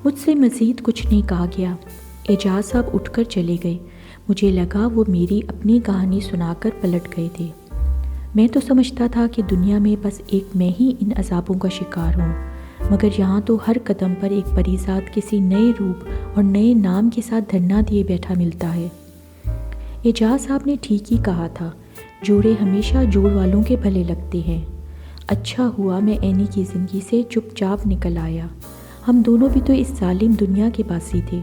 مجھ سے مزید کچھ نہیں کہا گیا۔ اعجاز صاحب اٹھ کر چلے گئے۔ مجھے لگا وہ میری اپنی کہانی سنا کر پلٹ گئے تھے۔ میں تو سمجھتا تھا کہ دنیا میں بس ایک میں ہی ان عذابوں کا شکار ہوں، مگر یہاں تو ہر قدم پر ایک پریزاد کسی نئے روپ اور نئے نام کے ساتھ دھرنا دیے بیٹھا ملتا ہے۔ اعجاز صاحب نے ٹھیک ہی کہا تھا، جوڑے ہمیشہ جوڑ والوں کے بھلے لگتے ہیں۔ اچھا ہوا میں اینی کی زندگی سے چپ چاپ نکل آیا۔ ہم دونوں بھی تو اس ظالم دنیا کے باسی تھے۔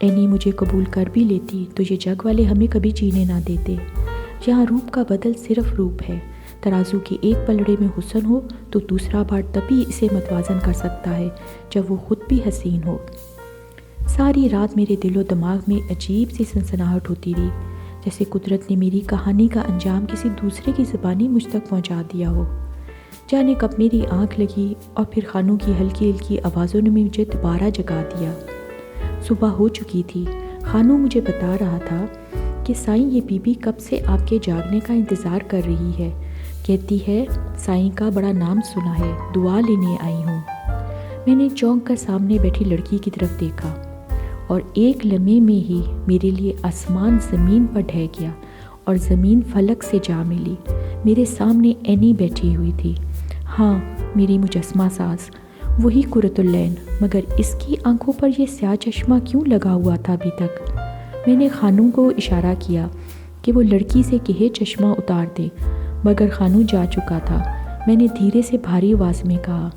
اینی مجھے قبول کر بھی لیتی تو یہ جگ والے ہمیں کبھی جینے نہ دیتے۔ یہاں روپ کا بدل صرف روپ ہے۔ ترازو کے ایک پلڑے میں حسن ہو تو دوسرا بار تبھی اسے متوازن کر سکتا ہے جب وہ خود بھی حسین ہو۔ ساری رات میرے دل و دماغ میں عجیب سی سنسناہٹ ہوتی رہی، جیسے قدرت نے میری کہانی کا انجام کسی دوسرے کی زبانی مجھ تک پہنچا دیا ہو۔ جانے کب میری آنکھ لگی اور پھر خانوں کی ہلکی ہلکی آوازوں نے مجھے دوبارہ جگا دیا۔ صبح ہو چکی تھی۔ خانوں مجھے بتا رہا تھا کہ سائیں یہ بی بی کب سے آپ کے جاگنے کا انتظار کر رہی ہے۔ کہتی ہے سائیں کا بڑا نام سنا ہے، دعا لینے آئی ہوں۔ میں نے چونک کر سامنے بیٹھی لڑکی کی طرف دیکھا اور ایک لمحے میں ہی میرے لیے آسمان زمین پر ڈھہ گیا اور زمین فلک سے جا ملی۔ میرے سامنے اینی بیٹھی ہوئی تھی، ہاں میری مجسمہ ساز، وہی قرۃ العین، مگر اس کی آنکھوں پر یہ سیاہ چشمہ کیوں لگا ہوا تھا ابھی تک؟ میں نے خانوں کو اشارہ کیا کہ وہ لڑکی سے کہے چشمہ اتار دے، مگر خانوں جا چکا تھا۔ میں نے دھیرے سے بھاری آواز میں کہا،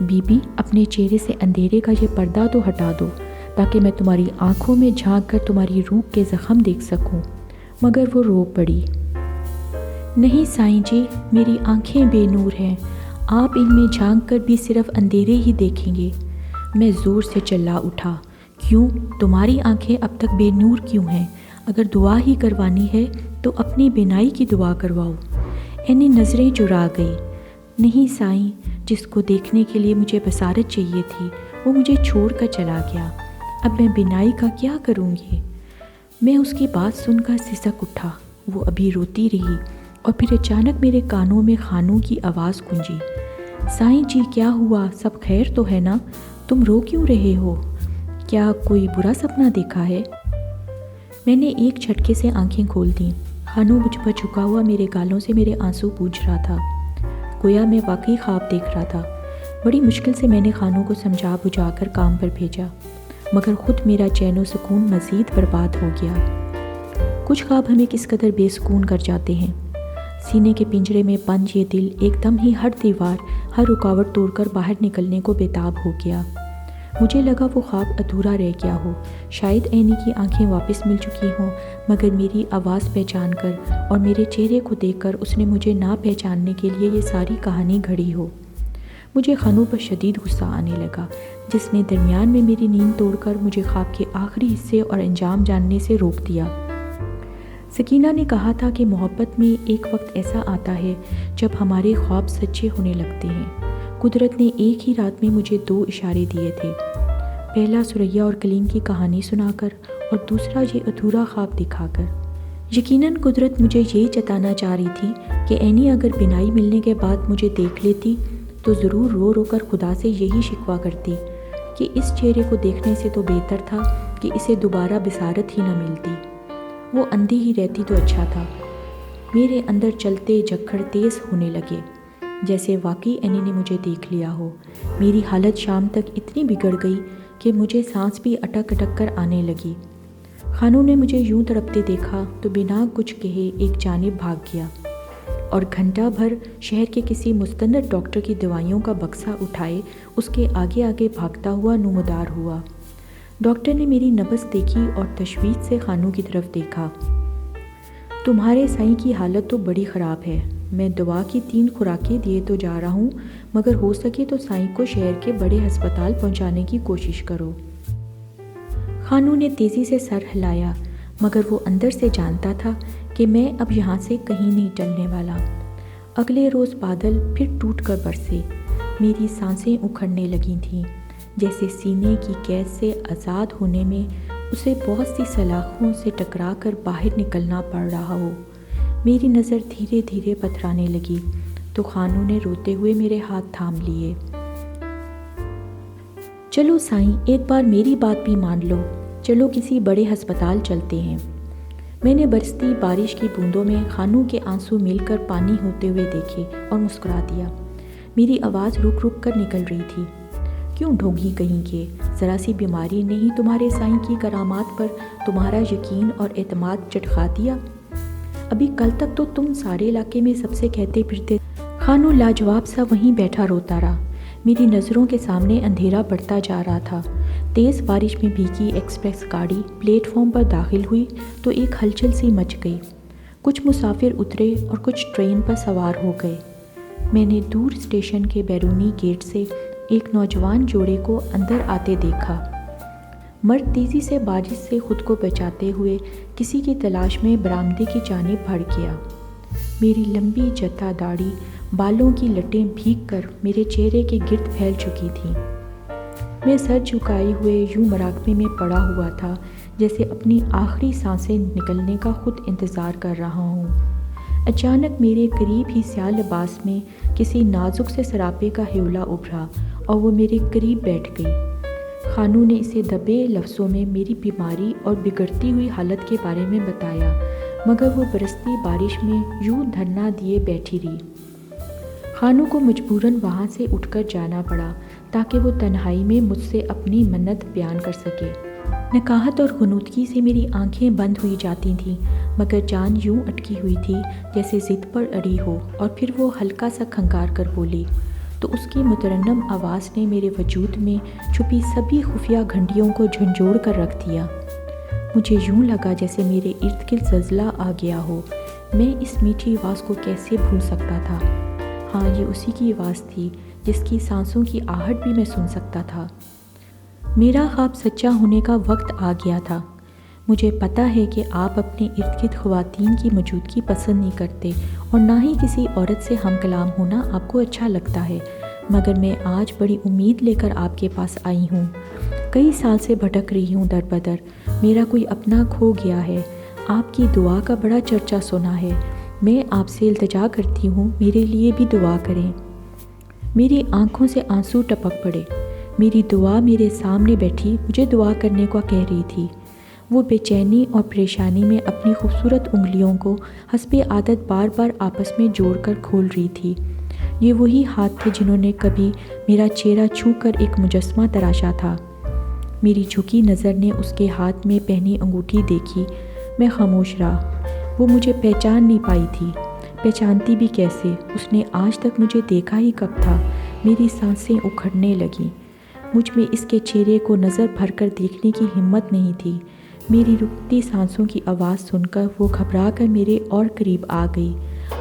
بی بی اپنے چہرے سے اندھیرے کا یہ پردہ تو ہٹا دو تاکہ میں تمہاری آنکھوں میں جھانک کر تمہاری روح کے زخم دیکھ سکوں۔ مگر وہ رو پڑی، نہیں سائیں جی، میری آنکھیں بے نور ہیں، آپ ان میں جھانک کر بھی صرف اندھیرے ہی دیکھیں گے۔ میں زور سے چلا اٹھا، کیوں تمہاری آنکھیں اب تک بے نور کیوں ہیں؟ اگر دعا ہی کروانی ہے تو اپنی بینائی کی دعا کرواؤ۔ اینی نظریں چرا گئی، نہیں سائیں، جس کو دیکھنے کے لیے مجھے بصارت چاہیے تھی وہ مجھے چھوڑ کر چلا گیا، اب میں بینائی کا کیا کروں گی؟ میں اس کی بات سن کر سسک اٹھا۔ وہ ابھی روتی رہی اور پھر اچانک میرے کانوں میں خانوں کی آواز گونجی، سائیں جی کیا ہوا؟ سب خیر تو ہے نا؟ تم رو کیوں رہے ہو؟ کیا کوئی برا سپنا دیکھا ہے؟ میں نے ایک جھٹکے سے آنکھیں کھول دیں۔ خانوں مجھ پر جھکا ہوا میرے گالوں سے میرے آنسو پوچھ رہا تھا، گویا میں واقعی خواب دیکھ رہا تھا۔ بڑی مشکل سے میں نے خانوں کو سمجھا بجھا کر کام پر بھیجا، مگر خود میرا چین و سکون مزید برباد ہو گیا۔ کچھ خواب ہمیں کس قدر بے سکون کر جاتے ہیں۔ سینے کے پنجرے میں بند یہ دل ایک دم ہی ہر دیوار، ہر رکاوٹ توڑ کر باہر نکلنے کو بےتاب ہو گیا۔ مجھے لگا وہ خواب ادھورا رہ گیا ہو، شاید اینی کی آنکھیں واپس مل چکی ہوں، مگر میری آواز پہچان کر اور میرے چہرے کو دیکھ کر اس نے مجھے نہ پہچاننے کے لیے یہ ساری کہانی گھڑی ہو۔ مجھے خانوں پر شدید غصہ آنے لگا، جس نے درمیان میں میری نیند توڑ کر مجھے خواب کے آخری حصے اور انجام جاننے سے روک دیا۔ سکینہ نے کہا تھا کہ محبت میں ایک وقت ایسا آتا ہے جب ہمارے خواب سچے ہونے لگتے ہیں۔ قدرت نے ایک ہی رات میں مجھے 2 اشارے دیے تھے، پہلا سریا اور کلیم کی کہانی سنا کر اور دوسرا یہ ادھورا خواب دکھا کر۔ یقیناً قدرت مجھے یہی جتانا چاہ رہی تھی کہ اینی اگر بینائی ملنے کے بعد مجھے دیکھ لیتی تو ضرور رو رو کر خدا سے یہی شکوہ کرتی کہ اس چہرے کو دیکھنے سے تو بہتر تھا کہ اسے دوبارہ بصارت ہی نہ ملتی، وہ اندھی ہی رہتی تو اچھا تھا۔ میرے اندر چلتے جھکڑ تیز ہونے لگے، جیسے واقعی اینی نے مجھے دیکھ لیا ہو۔ میری حالت شام تک اتنی بگڑ گئی کہ مجھے سانس بھی اٹک اٹک کر آنے لگی۔ خانوں نے مجھے یوں تڑپتے دیکھا تو بنا کچھ کہے ایک جانب بھاگ گیا اور گھنٹہ بھر شہر کے کسی مستند ڈاکٹر کی دوائیوں کا بکسہ اٹھائے اس کے آگے آگے بھاگتا ہوا نمودار ہوا۔ ڈاکٹر نے میری نبض دیکھی اور تشویش سے خانوں کی طرف دیکھا۔ تمہارے سائیں کی حالت تو بڑی خراب ہے، میں دوا کی 3 خوراکیں دیے تو جا رہا ہوں، مگر ہو سکے تو سائیں کو شہر کے بڑے ہسپتال پہنچانے کی کوشش کرو۔ خانوں نے تیزی سے سر ہلایا، مگر وہ اندر سے جانتا تھا کہ میں اب یہاں سے کہیں نہیں ٹلنے والا۔ اگلے روز بادل پھر ٹوٹ کر برسے، میری سانسیں اکھڑنے لگی تھیں، جیسے سینے کی قید سے آزاد ہونے میں اسے بہت سی سلاخوں سے ٹکرا کر باہر نکلنا پڑ رہا ہو۔ میری نظر دھیرے دھیرے پتھرانے لگی تو خانوں نے روتے ہوئے میرے ہاتھ تھام لیے۔ چلو سائیں، ایک بار میری بات بھی مان لو، چلو کسی بڑے ہسپتال چلتے ہیں۔ میں نے برستی بارش کی بوندوں میں خانو کے آنسو مل کر پانی ہوتے ہوئے دیکھے اور مسکرا دیا۔ میری آواز رک رک کر نکل رہی تھی۔ کیوں ڈھونگی کہیں کہ ذرا سی بیماری نے ہی تمہارے سائیں کی کرامات پر تمہارا یقین اور اعتماد چٹخا دیا؟ ابھی کل تک تو تم سارے علاقے میں سب سے کہتے پھرتے۔ خانو لاجواب سا وہیں بیٹھا روتا رہا۔ میری نظروں کے سامنے اندھیرا بڑھتا جا رہا تھا۔ تیز بارش میں بھیگی ایکسپریس گاڑی پلیٹ فارم پر داخل ہوئی تو ایک ہلچل سی مچ گئی۔ کچھ مسافر اترے اور کچھ ٹرین پر سوار ہو گئے۔ میں نے دور اسٹیشن کے بیرونی گیٹ سے ایک نوجوان جوڑے کو اندر آتے دیکھا۔ مرد تیزی سے بارش سے خود کو بچاتے ہوئے کسی کی تلاش میں برآمدے کی جانب بڑھ گیا۔ میری لمبی جتا داڑھی، بالوں کی لٹیں بھیگ کر میرے چہرے کے گرد پھیل چکی تھیں۔ میں سر جھکائے ہوئے یوں مراقبے میں پڑا ہوا تھا جیسے اپنی آخری سانسیں نکلنے کا خود انتظار کر رہا ہوں۔ اچانک میرے قریب ہی سیاہ لباس میں کسی نازک سے سراپے کا ہیولا ابھرا اور وہ میرے قریب بیٹھ گئی۔ خانو نے اسے دبے لفظوں میں میری بیماری اور بگڑتی ہوئی حالت کے بارے میں بتایا، مگر وہ برستی بارش میں یوں دھرنا دیے بیٹھی رہی۔ خانو کو مجبوراً وہاں سے اٹھ کر جانا پڑا تاکہ وہ تنہائی میں مجھ سے اپنی منت بیان کر سکے۔ نکاہت اور غنودگی سے میری آنکھیں بند ہوئی جاتی تھیں، مگر جان یوں اٹکی ہوئی تھی جیسے ضد پر اڑی ہو، اور پھر وہ ہلکا سا کھنکار کر بولی تو اس کی مترنم آواز نے میرے وجود میں چھپی سبھی خفیہ گھنٹیوں کو جھنجھوڑ کر رکھ دیا۔ مجھے یوں لگا جیسے میرے ارد گرد زلزلہ آ گیا ہو۔ میں اس میٹھی آواز کو کیسے بھول سکتا تھا؟ ہاں، یہ اسی کی آواز تھی جس کی سانسوں کی آہٹ بھی میں سن سکتا تھا۔ میرا خواب سچا ہونے کا وقت آ گیا تھا۔ مجھے پتہ ہے کہ آپ اپنے ارد گرد خواتین کی موجودگی پسند نہیں کرتے اور نہ ہی کسی عورت سے ہم کلام ہونا آپ کو اچھا لگتا ہے، مگر میں آج بڑی امید لے کر آپ کے پاس آئی ہوں۔ کئی سال سے بھٹک رہی ہوں در بدر، میرا کوئی اپنا کھو گیا ہے۔ آپ کی دعا کا بڑا چرچا سنا ہے۔ میں آپ سے التجا کرتی ہوں، میرے لیے بھی دعا کریں۔ میری آنکھوں سے آنسو ٹپک پڑے۔ میری دعا میرے سامنے بیٹھی مجھے دعا کرنے کو کہہ رہی تھی۔ وہ بے چینی اور پریشانی میں اپنی خوبصورت انگلیوں کو حسب عادت بار بار آپس میں جوڑ کر کھول رہی تھی۔ یہ وہی ہاتھ تھے جنہوں نے کبھی میرا چہرہ چھو کر ایک مجسمہ تراشا تھا۔ میری جھکی نظر نے اس کے ہاتھ میں پہنی انگوٹھی دیکھی۔ میں خاموش رہا۔ وہ مجھے پہچان نہیں پائی تھی۔ پہچانتی بھی کیسے؟ اس نے آج تک مجھے دیکھا ہی کب تھا؟ میری سانسیں اکھڑنے لگیں۔ مجھ میں اس کے چہرے کو نظر بھر کر دیکھنے کی ہمت نہیں تھی۔ میری رکتی سانسوں کی آواز سن کر وہ گھبرا کر میرے اور قریب آ گئی۔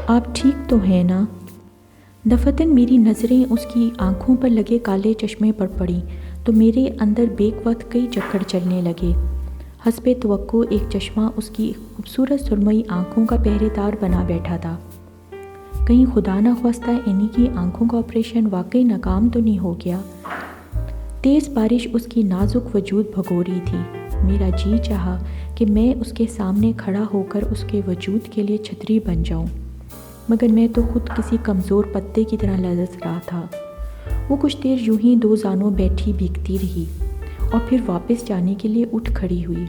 آپ ٹھیک تو ہیں نا؟ دفتن میری نظریں اس کی آنکھوں پر لگے کالے چشمے پر پڑیں تو میرے اندر بیک وقت کئی چکر چلنے لگے۔ حسب توقع ایک چشمہ اس کی خوبصورت سرمئی آنکھوں کا پہرے دار بنا بیٹھا تھا۔ کہیں خدا نخواستہ اینی کی آنکھوں کا آپریشن واقعی ناکام تو نہیں ہو گیا؟ تیز بارش اس کی نازک وجود بھگو رہی تھی۔ میرا جی چاہا کہ میں اس کے سامنے کھڑا ہو کر اس کے وجود کے لیے چھتری بن جاؤں، مگر میں تو خود کسی کمزور پتے کی طرح لرز رہا تھا۔ وہ کچھ دیر یوں ہی دو زانوں بیٹھی بھیگتی رہی اور پھر واپس جانے کے لیے اٹھ کھڑی ہوئی۔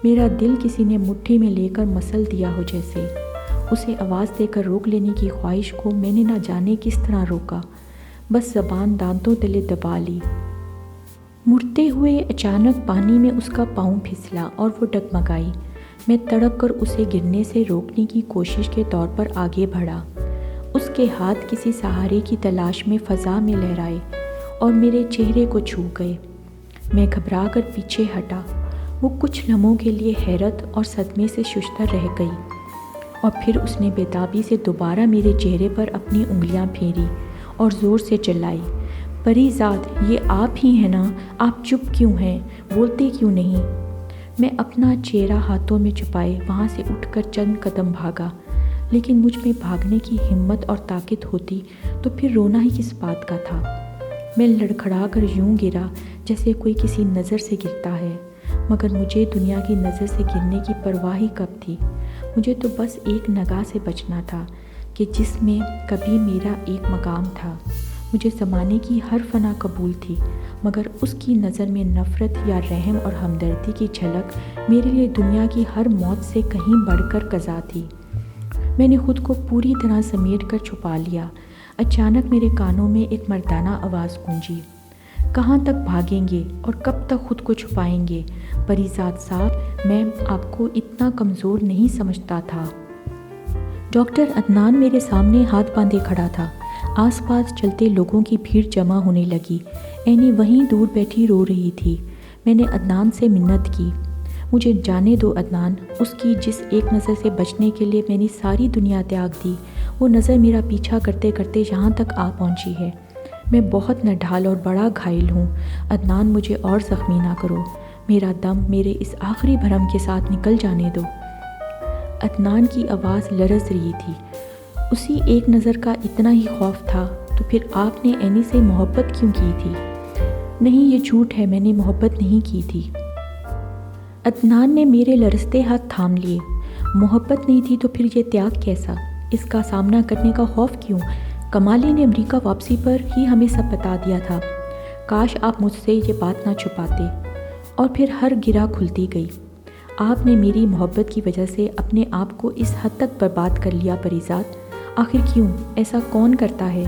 میرا دل کسی نے مٹھی میں لے کر مسل دیا ہو جیسے۔ اسے آواز دے کر روک لینے کی خواہش کو میں نے نہ جانے کس طرح روکا، بس زبان دانتوں تلے دبا لی۔ مڑتے ہوئے اچانک پانی میں اس کا پاؤں پھسلا اور وہ ڈگمگائی۔ میں تڑپ کر اسے گرنے سے روکنے کی کوشش کے طور پر آگے بڑھا۔ اس کے ہاتھ کسی سہارے کی تلاش میں فضا میں لہرائے اور میرے چہرے کو چھو گئے۔ میں گھبرا کر پیچھے ہٹا۔ وہ کچھ لمحوں کے لیے حیرت اور صدمے سے ششدر رہ گئی اور پھر اس نے بےتابی سے دوبارہ میرے چہرے پر اپنی انگلیاں پھیری اور زور سے چلائی، پری زاد، یہ آپ ہی ہیں نا؟ آپ چپ کیوں ہیں؟ بولتے کیوں نہیں؟ میں اپنا چہرہ ہاتھوں میں چھپائے وہاں سے اٹھ کر چند قدم بھاگا، لیکن مجھ میں بھاگنے کی ہمت اور طاقت ہوتی تو پھر رونا ہی کس بات کا تھا۔ میں لڑکھڑا کر یوں گرا جیسے کوئی کسی نظر سے گرتا ہے، مگر مجھے دنیا کی نظر سے گرنے کی پرواہ ہی کب تھی؟ مجھے تو بس ایک نگاہ سے بچنا تھا کہ جس میں کبھی میرا ایک مقام تھا، مجھے زمانے کی ہر فنا قبول تھی، مگر اس کی نظر میں نفرت یا رحم اور ہمدردی کی جھلک میرے لیے دنیا کی ہر موت سے کہیں بڑھ کر قضا تھی۔ میں نے خود کو پوری طرح سمیٹ کر چھپا لیا۔ اچانک میرے کانوں میں ایک مردانہ آواز گونجی، کہاں تک بھاگیں گے اور کب تک خود کو چھپائیں گے؟ پریزاد صاحب، میں آپ کو اتنا کمزور نہیں سمجھتا تھا۔ ڈاکٹر عدنان میرے سامنے ہاتھ باندھے کھڑا تھا۔ آس پاس چلتے لوگوں کی بھیڑ جمع ہونے لگی۔ اینی وہیں دور بیٹھی رو رہی تھی۔ میں نے عدنان سے منت کی، مجھے جانے دو عدنان۔ اس کی جس ایک نظر سے بچنے کے لیے میں نے ساری دنیا تیاگ دی، وہ نظر میرا پیچھا کرتے کرتے یہاں تک آ پہنچی ہے۔ میں بہت نڈھال اور بڑا گھائل ہوں۔ عدنان، مجھے اور زخمی نہ کرو، میرا دم میرے اس آخری بھرم کے ساتھ نکل جانے دو۔ عدنان کی آواز لرز رہی تھی۔ اسی ایک نظر کا اتنا ہی خوف تھا تو پھر آپ نے اینی سے محبت کیوں کی تھی؟ نہیں، یہ جھوٹ ہے، میں نے محبت نہیں کی تھی۔ عدنان نے میرے لرزتے ہاتھ تھام لیے۔ محبت نہیں تھی تو پھر یہ تیاگ کیسا؟ اس کا سامنا کرنے کا خوف کیوں؟ کمالی نے امریکہ واپسی پر ہی ہمیں سب بتا دیا تھا۔ کاش آپ مجھ سے یہ بات نہ چھپاتے۔ اور پھر ہر گرہ کھلتی گئی۔ آپ نے میری محبت کی وجہ سے اپنے آپ کو اس حد تک برباد کر لیا پریزاد۔ آخر کیوں؟ ایسا کون کرتا ہے؟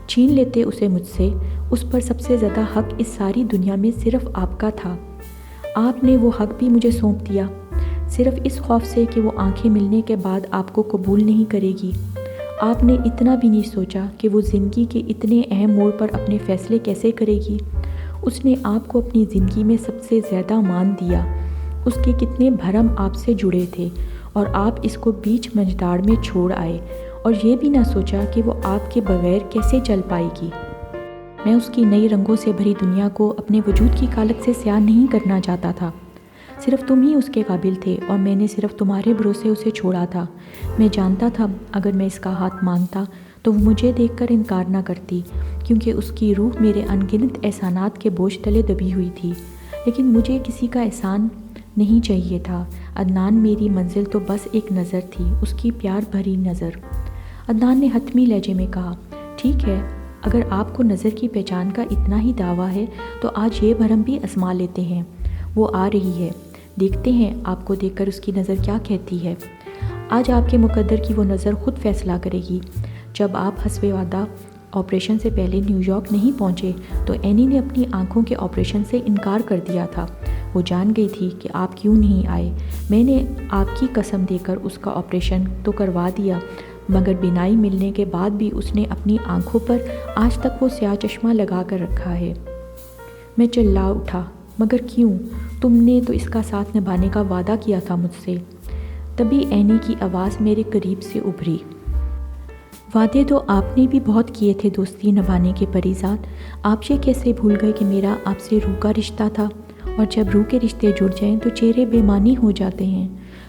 چھین لیتے اسے مجھ سے۔ اس پر سب سے زیادہ حق اس ساری دنیا میں صرف آپ کا تھا۔ آپ نے وہ حق بھی مجھے سونپ دیا، صرف اس خوف سے کہ وہ آنکھیں ملنے کے بعد آپ کو قبول نہیں کرے گی۔ آپ نے اتنا بھی نہیں سوچا کہ وہ زندگی کے اتنے اہم موڑ پر اپنے فیصلے کیسے کرے گی۔ اس نے آپ کو اپنی زندگی میں سب سے زیادہ مان دیا۔ اس کے کتنے بھرم آپ سے جڑے تھے اور آپ اس کو بیچ منجھاڑ میں چھوڑ آئے اور یہ بھی نہ سوچا کہ وہ آپ کے بغیر کیسے چل پائے گی۔ میں اس کی نئی رنگوں سے بھری دنیا کو اپنے وجود کی کالک سے سیاہ نہیں کرنا چاہتا تھا۔ صرف تم ہی اس کے قابل تھے اور میں نے صرف تمہارے بھروسے اسے چھوڑا تھا۔ میں جانتا تھا اگر میں اس کا ہاتھ مانگتا تو وہ مجھے دیکھ کر انکار نہ کرتی، کیونکہ اس کی روح میرے انگنت احسانات کے بوجھ تلے دبی ہوئی تھی۔ لیکن مجھے کسی کا احسان نہیں چاہیے تھا۔ عدنان میری منزل تو بس ایک نظر تھی، اس کی پیار بھری نظر۔ عدنان نے حتمی لہجے میں کہا، ٹھیک ہے، اگر آپ کو نظر کی پہچان کا اتنا ہی دعویٰ ہے تو آج یہ بھرم بھی آزما لیتے ہیں۔ وہ آ رہی ہے، دیکھتے ہیں آپ کو دیکھ کر اس کی نظر کیا کہتی ہے۔ آج آپ کے مقدر کی وہ نظر خود فیصلہ کرے گی۔ جب آپ حسب وعدہ آپریشن سے پہلے نیو یارک نہیں پہنچے تو اینی نے اپنی آنکھوں کے آپریشن سے انکار کر دیا تھا۔ وہ جان گئی تھی کہ آپ کیوں نہیں آئے۔ میں نے آپ کی قسم دے کر اس کا آپریشن تو کروا دیا، مگر بینائی ملنے کے بعد بھی اس نے اپنی آنکھوں پر آج تک وہ سیاہ چشمہ لگا کر رکھا ہے۔ میں چلا اٹھا، مگر کیوں؟ تم نے تو اس کا ساتھ نبھانے کا وعدہ کیا تھا مجھ سے۔ تبھی اینی کی آواز میرے قریب سے ابھری، وعدے تو آپ نے بھی بہت کیے تھے دوستی نبھانے کے پریزاد۔ آپ یہ کیسے بھول گئے کہ میرا آپ سے روح کا رشتہ تھا، اور جب روح کے رشتے جڑ جائیں تو چہرے بے معنی ہو جاتے ہیں۔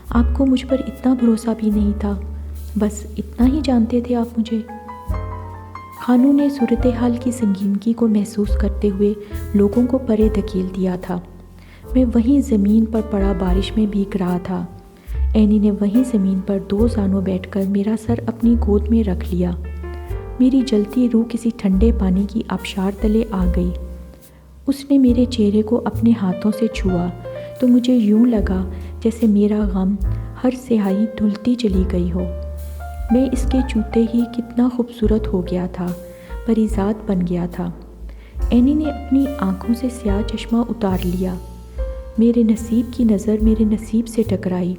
آپ کو مجھ پر اتنا بھروسہ بھی نہیں تھا، بس اتنا ہی جانتے تھے آپ مجھے۔ خانو نے صورتحال کی سنگینی کو محسوس کرتے ہوئے لوگوں کو پرے دھکیل دیا تھا۔ میں وہیں زمین پر پڑا بارش میں بھیگ رہا تھا۔ اینی نے وہیں زمین پر دو زانوں بیٹھ کر میرا سر اپنی گود میں رکھ لیا۔ میری جلتی روح کسی ٹھنڈے پانی کی آبشار تلے آ گئی۔ اس نے میرے چہرے کو اپنے ہاتھوں سے چھوا تو مجھے یوں لگا جیسے میرا غم ہر سیاہی دھلتی چلی گئی ہو۔ میں اس کے چھوتے ہی کتنا خوبصورت ہو گیا تھا، پریزاد بن گیا تھا۔ اینی نے اپنی آنکھوں سے سیاہ چشمہ اتار لیا۔ میرے نصیب کی نظر میرے نصیب سے ٹکرائی۔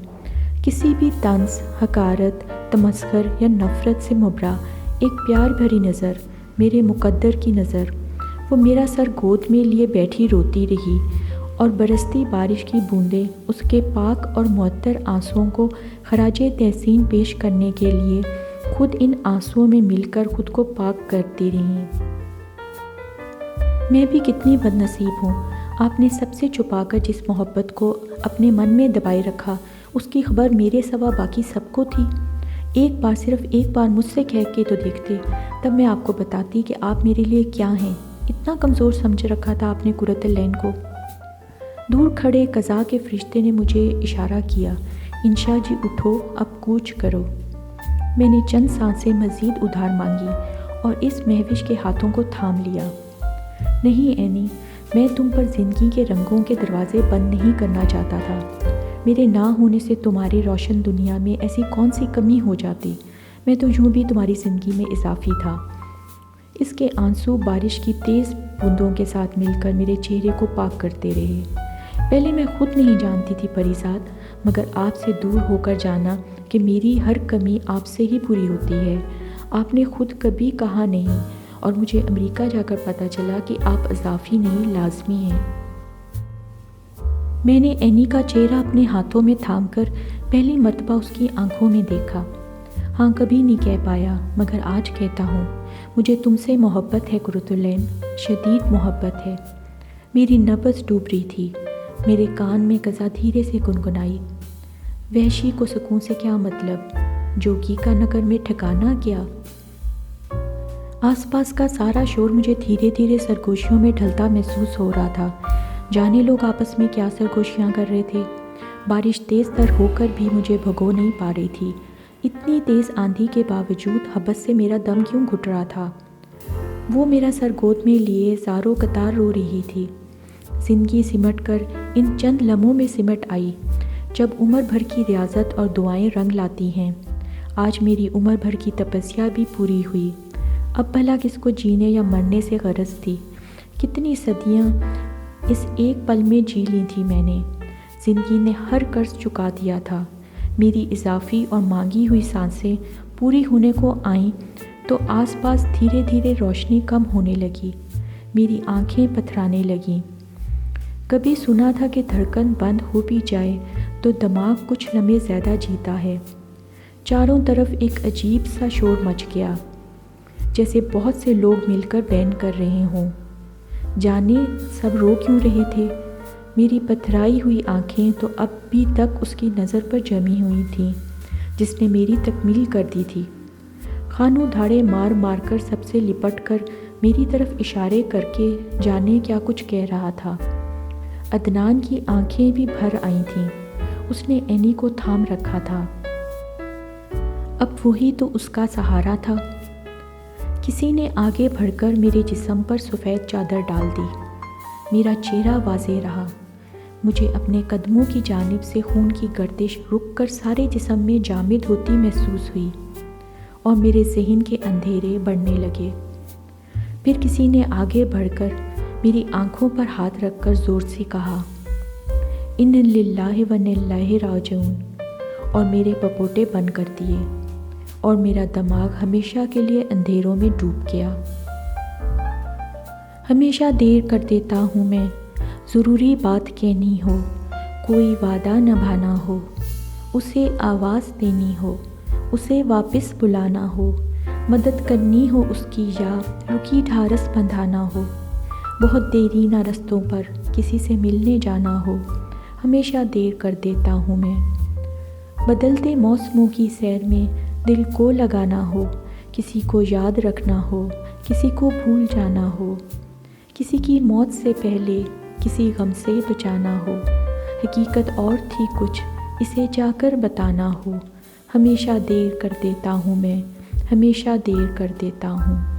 کسی بھی طنز، حقارت، تمسخر یا نفرت سے مبرا ایک پیار بھری نظر، میرے مقدر کی نظر۔ وہ میرا سر گود میں لیے بیٹھی روتی رہی اور برستی بارش کی بوندیں اس کے پاک اور معطر آنسوؤں کو خراج تحسین پیش کرنے کے لیے خود ان آنسوؤں میں مل کر خود کو پاک کرتی رہیں۔ میں بھی کتنی بد نصیب ہوں۔ آپ نے سب سے چھپا کر جس محبت کو اپنے من میں دبائے رکھا، اس کی خبر میرے سوا باقی سب کو تھی۔ ایک بار، صرف ایک بار مجھ سے کہہ کے تو دیکھتے، تب میں آپ کو بتاتی کہ آپ میرے لیے کیا ہیں۔ اتنا کمزور سمجھ رکھا تھا آپ نے قرۃ العین کو۔ دور کھڑے قضا کے فرشتے نے مجھے اشارہ کیا، انشا جی اٹھو، اب کوچ کرو۔ میں نے چند سانسیں مزید ادھار مانگی اور اس مہوش کے ہاتھوں کو تھام لیا۔ نہیں اینی، میں تم پر زندگی کے رنگوں کے دروازے بند نہیں کرنا چاہتا تھا۔ میرے نہ ہونے سے تمہاری روشن دنیا میں ایسی کون سی کمی ہو جاتی؟ میں تو یوں بھی تمہاری زندگی میں اضافی تھا۔ اس کے آنسو بارش کی تیز بوندوں کے ساتھ مل کر میرے چہرے کو پاک کرتے رہے۔ پہلے میں خود نہیں جانتی تھی پریزاد، مگر آپ سے دور ہو کر جانا کہ میری ہر کمی آپ سے ہی پوری ہوتی ہے۔ آپ نے خود کبھی کہا نہیں، اور مجھے امریکہ جا کر پتہ چلا کہ آپ اضافی نہیں، لازمی ہیں۔ میں نے اینی کا چہرہ اپنے ہاتھوں میں تھام کر پہلی مرتبہ اس کی آنکھوں میں دیکھا۔ ہاں، کبھی نہیں کہہ پایا، مگر آج کہتا ہوں، مجھے تم سے محبت ہے قرۃ-العین، شدید محبت ہے۔ میری نبض ڈوب رہی تھی۔ میرے کان میں قزا دھیرے سے گنگنائی، وحشی کو سکون سے کیا مطلب، جوگی کا نگر میں ٹھکانہ کیا؟ آس پاس کا سارا شور مجھے دھیرے دھیرے سرگوشیوں میں ڈھلتا محسوس ہو رہا تھا۔ جانے لوگ آپس میں کیا سرگوشیاں کر رہے تھے۔ بارش تیز تر ہو کر بھی مجھے بھگو نہیں پا رہی تھی۔ اتنی تیز آندھی کے باوجود حبس سے میرا دم کیوں گھٹ رہا تھا؟ وہ میرا سر گود میں لیے زاروں قطار رو رہی تھی۔ زندگی سمٹ کر ان چند لمحوں میں سمٹ آئی، جب عمر بھر کی ریاضت اور دعائیں رنگ لاتی ہیں۔ آج میری عمر بھر کی تپسیا بھی پوری ہوئی۔ اب بھلا کس کو جینے یا مرنے سے غرض تھی؟ کتنی صدیاں اس ایک پل میں جی لی تھی میں نے۔ زندگی نے ہر قرض چکا دیا تھا۔ میری اضافی اور مانگی ہوئی سانسیں پوری ہونے کو آئیں تو آس پاس دھیرے دھیرے روشنی کم ہونے لگی، میری آنکھیں پتھرانے لگیں۔ کبھی سنا تھا کہ دھڑکن بند ہو بھی جائے تو دماغ کچھ لمحے زیادہ جیتا ہے۔ چاروں طرف ایک عجیب سا شور مچ گیا، جیسے بہت سے لوگ مل کر بینڈ کر رہے ہوں۔ جانے سب رو کیوں رہے تھے؟ میری پتھرائی ہوئی آنکھیں تو اب بھی تک اس کی نظر پر جمی ہوئی تھیں جس نے میری تکمیل کر دی تھی۔ خانوں دھاڑے مار مار کر سب سے لپٹ کر میری طرف اشارے کر کے جانے کیا کچھ کہہ رہا تھا۔ عدنان کی آنکھیں بھی بھر آئی تھیں۔ اس نے اینی کو تھام رکھا تھا۔ اب وہی تو اس کا سہارا تھا۔ کسی نے آگے بڑھ کر میرے جسم پر سفید چادر ڈال دی۔ میرا چہرہ واضح رہا۔ مجھے اپنے قدموں کی جانب سے خون کی گردش رک کر سارے جسم میں جامد ہوتی محسوس ہوئی، اور میرے ذہن کے اندھیرے بڑھنے لگے۔ پھر کسی نے آگے بڑھ کر میری آنکھوں پر ہاتھ رکھ کر زور سے کہا، اِنَّ لِلَّهِ وَإِنَّا إِلَيْهِ رَاجِعُونَ، اور میرے پپوٹے بند کر دیے، اور میرا دماغ ہمیشہ کے لیے اندھیروں میں ڈوب گیا۔ ہمیشہ دیر کر دیتا ہوں میں، ضروری بات کہنی ہو، کوئی وعدہ نبھانا ہو، اسے آواز دینی ہو، اسے واپس بلانا ہو، مدد کرنی ہو اس کی، یا رکی ڈھارس بندھانا ہو، بہت دیرینہ رستوں پر کسی سے ملنے جانا ہو، ہمیشہ دیر کر دیتا ہوں میں۔ بدلتے موسموں کی سیر میں دل کو لگانا ہو، کسی کو یاد رکھنا ہو، کسی کو بھول جانا ہو، کسی کی موت سے پہلے کسی غم سے بچانا ہو، حقیقت اور تھی کچھ، اسے جا کر بتانا ہو، ہمیشہ دیر کر دیتا ہوں میں، ہمیشہ دیر کر دیتا ہوں۔